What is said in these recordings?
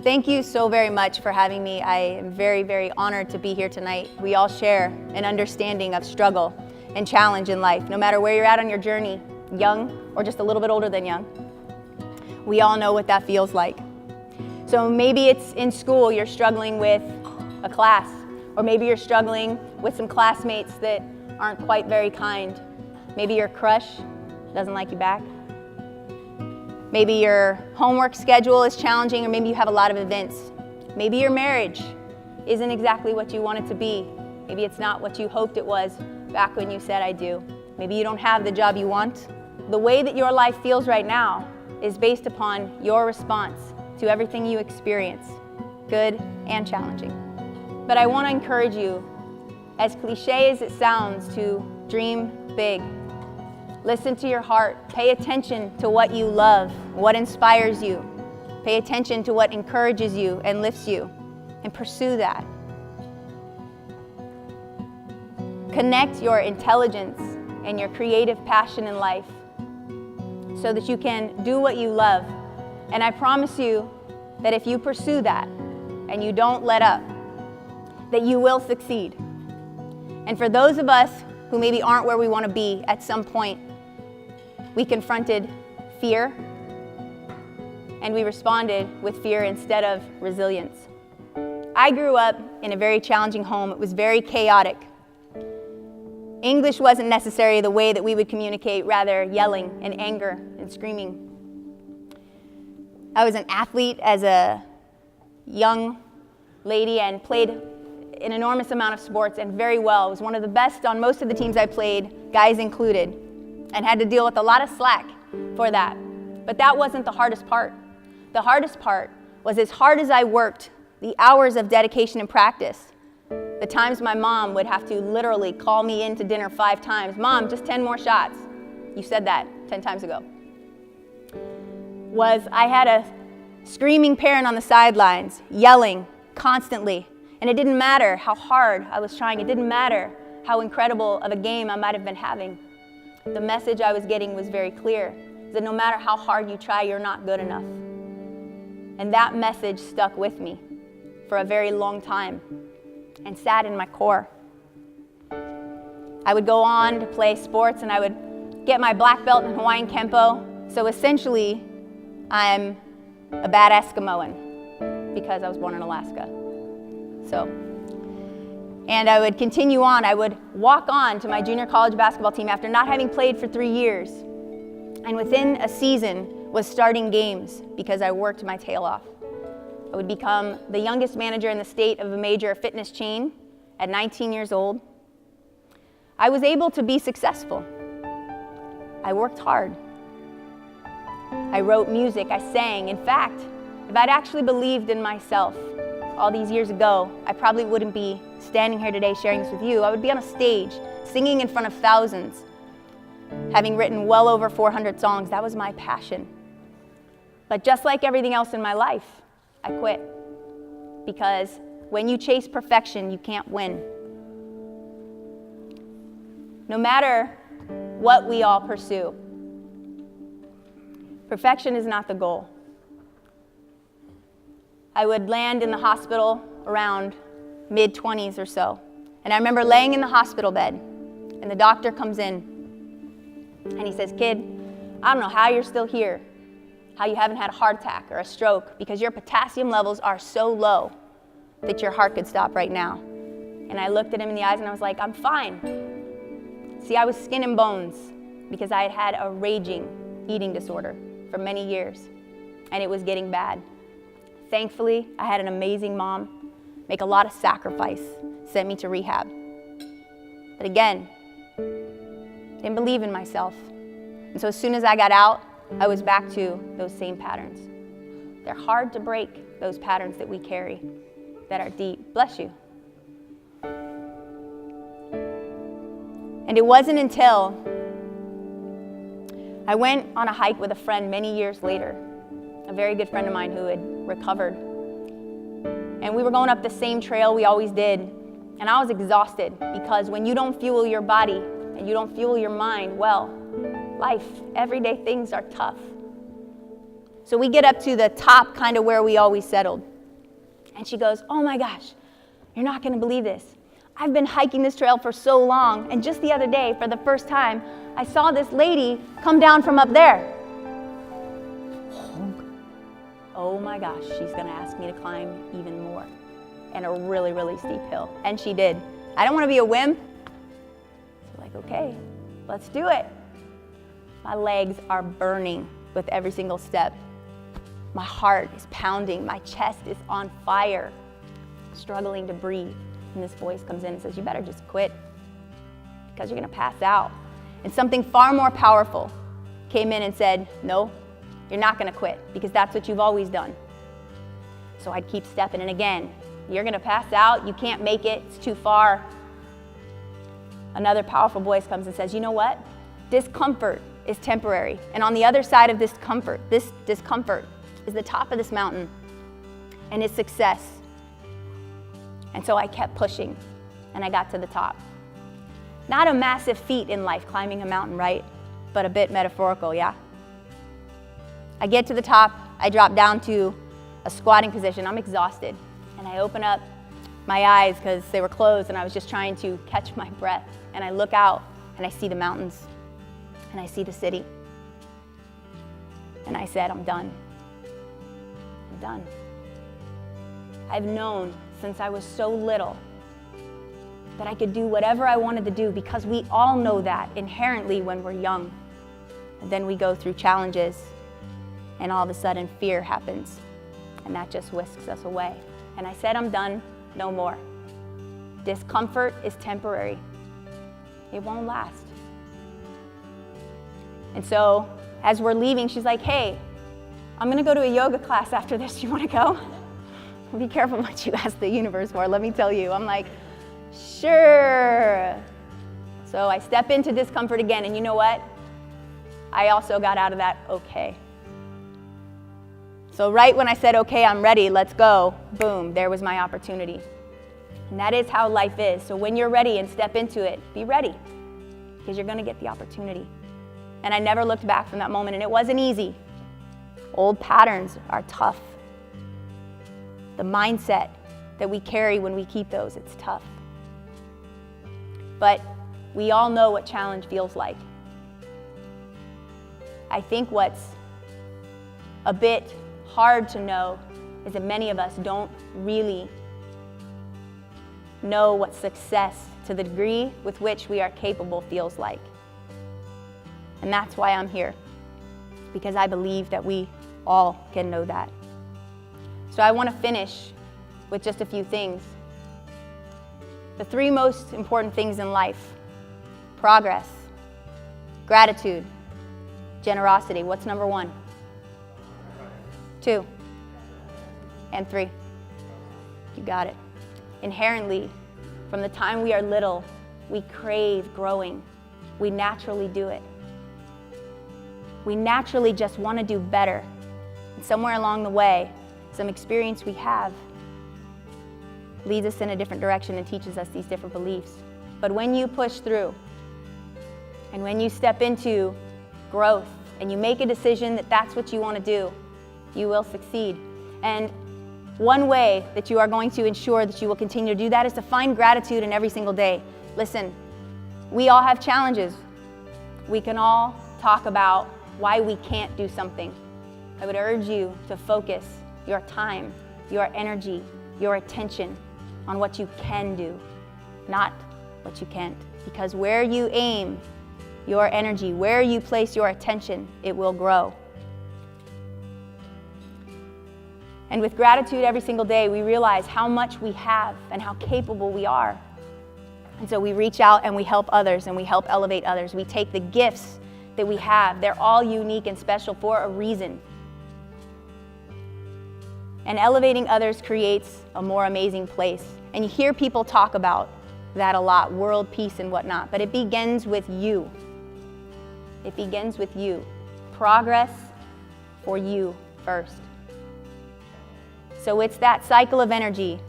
Thank you so very much for having me. I am very, very honored to be here tonight. We all share an understanding of struggle and challenge in life, no matter where you're at on your journey, young or just a little bit older than young. We all know what that feels like. So maybe it's in school, you're struggling with a class, or maybe you're struggling with some classmates that aren't quite very kind. Maybe your crush doesn't like you back. Maybe your homework schedule is challenging, or maybe you have a lot of events. Maybe your marriage isn't exactly what you want it to be. Maybe it's not what you hoped it was back when you said I do. Maybe you don't have the job you want. The way that your life feels right now is based upon your response to everything you experience, good and challenging. But I want to encourage you, as cliche as it sounds, to dream big. Listen to your heart. Pay attention to what you love, what inspires you. Pay attention to what encourages you and lifts you, and pursue that. Connect your intelligence and your creative passion in life so that you can do what you love. And I promise you that if you pursue that and you don't let up, that you will succeed. And for those of us who maybe aren't where we want to be at some point, we confronted fear, and we responded with fear instead of resilience. I grew up in a very challenging home. It was very chaotic. English wasn't necessarily the way that we would communicate, rather yelling and anger and screaming. I was an athlete as a young lady and played an enormous amount of sports and very well. I was one of the best on most of the teams I played, guys included, and had to deal with a lot of slack for that. But that wasn't the hardest part. The hardest part was, as hard as I worked, the hours of dedication and practice, the times my mom would have to literally call me in to dinner 5 times. Mom, just 10 more shots. You said that 10 times ago. I had a screaming parent on the sidelines, yelling constantly. And it didn't matter how hard I was trying. It didn't matter how incredible of a game I might have been having. The message I was getting was very clear, that no matter how hard you try, you're not good enough. And that message stuck with me for a very long time and sat in my core. I would go on to play sports, and I would get my black belt in Hawaiian Kempo. So essentially, I'm a bad Eskimoan because I was born in Alaska. And I would continue on. I would walk on to my junior college basketball team after not having played for 3 years. And within a season was starting games because I worked my tail off. I would become the youngest manager in the state of a major fitness chain at 19 years old. I was able to be successful. I worked hard. I wrote music, I sang. In fact, if I'd actually believed in myself all these years ago, I probably wouldn't be standing here today sharing this with you. I would be on a stage, singing in front of thousands, having written well over 400 songs. That was my passion. But just like everything else in my life, I quit. Because when you chase perfection, you can't win. No matter what we all pursue, perfection is not the goal. I would land in the hospital around mid-20s or so. And I remember laying in the hospital bed, and the doctor comes in, and he says, "Kid, I don't know how you're still here, how you haven't had a heart attack or a stroke, because your potassium levels are so low that your heart could stop right now." And I looked at him in the eyes, and I was like, "I'm fine." See, I was skin and bones because I had had a raging eating disorder for many years, and it was getting bad. Thankfully, I had an amazing mom, make a lot of sacrifice, sent me to rehab. But again, didn't believe in myself. And so as soon as I got out, I was back to those same patterns. They're hard to break, those patterns that we carry, that are deep. Bless you. And it wasn't until I went on a hike with a friend many years later, a very good friend of mine who had recovered. And we were going up the same trail we always did. And I was exhausted because when you don't fuel your body and you don't fuel your mind, well, life, everyday things are tough. So we get up to the top, kind of where we always settled. And she goes, oh my gosh, you're not gonna believe this. I've been hiking this trail for so long, and just the other day, for the first time, I saw this lady come down from up there. Oh my gosh, she's gonna ask me to climb even more, and a really, really steep hill. And she did. I don't wanna be a wimp. So like, okay, let's do it. My legs are burning with every single step. My heart is pounding, my chest is on fire, struggling to breathe. And this voice comes in and says, you better just quit because you're gonna pass out. And something far more powerful came in and said, no, you're not gonna quit because that's what you've always done. So I'd keep stepping, and again, you're gonna pass out, you can't make it, it's too far. Another powerful voice comes and says, you know what? Discomfort is temporary. And on the other side of this discomfort is the top of this mountain, and it's success. And so I kept pushing, and I got to the top. Not a massive feat in life, climbing a mountain, right? But a bit metaphorical, yeah? I get to the top, I drop down to a squatting position. I'm exhausted, and I open up my eyes because they were closed, and I was just trying to catch my breath. And I look out, and I see the mountains, and I see the city. And I said, I'm done. I'm done. I've known since I was so little that I could do whatever I wanted to do, because we all know that inherently when we're young. And then we go through challenges, and all of a sudden fear happens, and that just whisks us away. And I said, I'm done, no more. Discomfort is temporary. It won't last. And so as we're leaving, she's like, hey, I'm gonna go to a yoga class after this. You wanna go? Be careful what you ask the universe for, let me tell you. I'm like, sure. So I step into discomfort again, and you know what? I also got out of that okay. So right when I said, okay, I'm ready, let's go, boom, there was my opportunity. And that is how life is. So when you're ready and step into it, be ready, because you're gonna get the opportunity. And I never looked back from that moment, and it wasn't easy. Old patterns are tough. The mindset that we carry when we keep those, it's tough. But we all know what challenge feels like. I think what's a bit hard to know is that many of us don't really know what success to the degree with which we are capable feels like. And that's why I'm here, because I believe that we all can know that. So I want to finish with just a few things. The three most important things in life: progress, gratitude, generosity. What's number 1? 2, and 3. You got it. Inherently, from the time we are little, we crave growing. We naturally do it. We naturally just want to do better. And somewhere along the way, some experience we have leads us in a different direction and teaches us these different beliefs. But when you push through, and when you step into growth, and you make a decision that that's what you want to do, you will succeed. And one way that you are going to ensure that you will continue to do that is to find gratitude in every single day. Listen, we all have challenges. We can all talk about why we can't do something. I would urge you to focus your time, your energy, your attention on what you can do, not what you can't. Because where you aim your energy, where you place your attention, it will grow. And with gratitude every single day, we realize how much we have and how capable we are. And so we reach out and we help others, and we help elevate others. We take the gifts that we have. They're all unique and special for a reason. And elevating others creates a more amazing place. And you hear people talk about that a lot, world peace and whatnot, but it begins with you. It begins with you. Progress for you first. So it's that cycle of energy,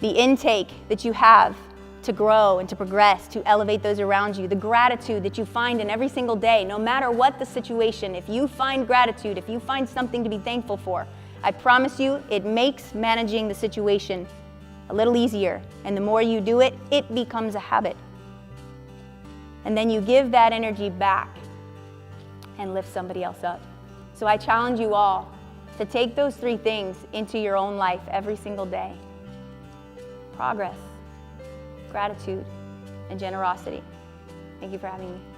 the intake that you have to grow and to progress, to elevate those around you, the gratitude that you find in every single day, no matter what the situation. If you find gratitude, if you find something to be thankful for, I promise you, it makes managing the situation a little easier. And the more you do it, it becomes a habit. And then you give that energy back and lift somebody else up. So I challenge you all to take those 3 things into your own life every single day. Progress, gratitude, and generosity. Thank you for having me.